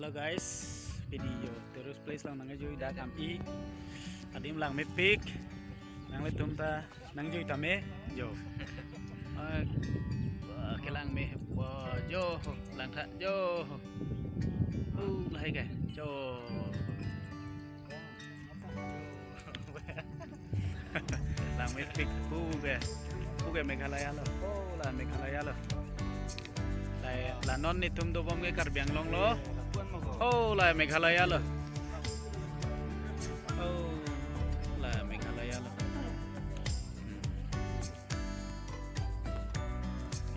Halo guys, video terus place lang nangajui da kami adim lang may pick nang letum ta nang jui tame jo kelang me jo lang tha jo lai ke jo lang may pick pu ke Meghalaya lo la Meghalaya lo là non ni tum do bom ke Karbiang long lo là Meghalaya lo là Meghalaya lo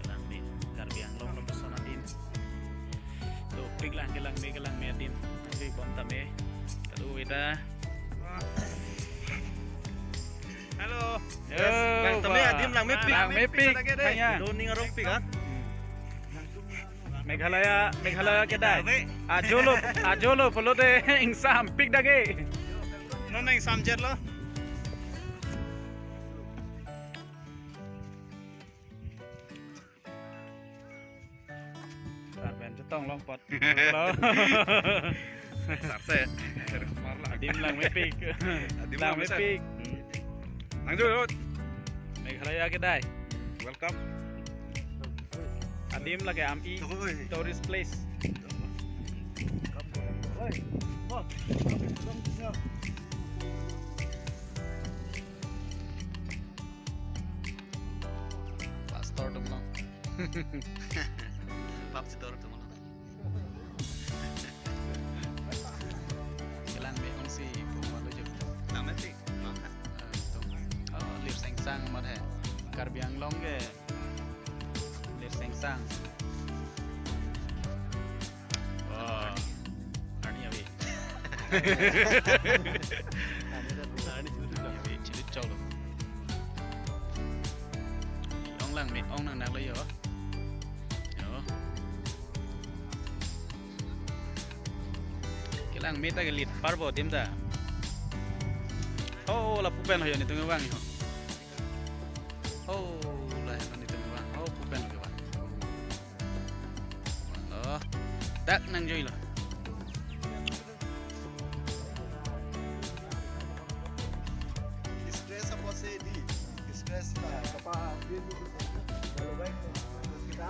kelang di Karbiang long lo pesona din do pig lang kelang me din di bom tame tadu ita halo yes lang tame adim lang me pig kaya do ning arong pig ha Meghalaya kedai ajolo pelote insam pig dage non nang samjer lo Karben jetong long pot lo sarse marla adim lang me pig adim lang me pig nang jo Meghalaya kedai welcome adim lagi ami tourist place pastor dum no pap si tor dum no kelang me on si pumalo jo nang me pig lir seng sang mat hai Karbiang long ke lir seng sang ani abi cilit cholo ong lang me ong nang nak lo yo kelang me ta ke lit parbo dim ta la pupen ho yo ni tunga wang yo lah ni tunga wang pupen ke wang dak nang joi lo stress apa sih di stress lah apa dia dulu kalau baik kita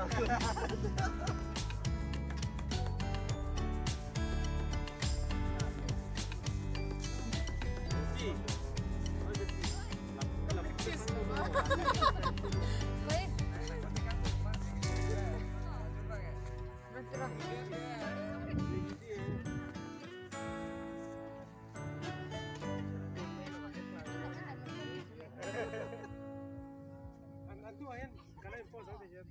Antu ayan, kalau info saja.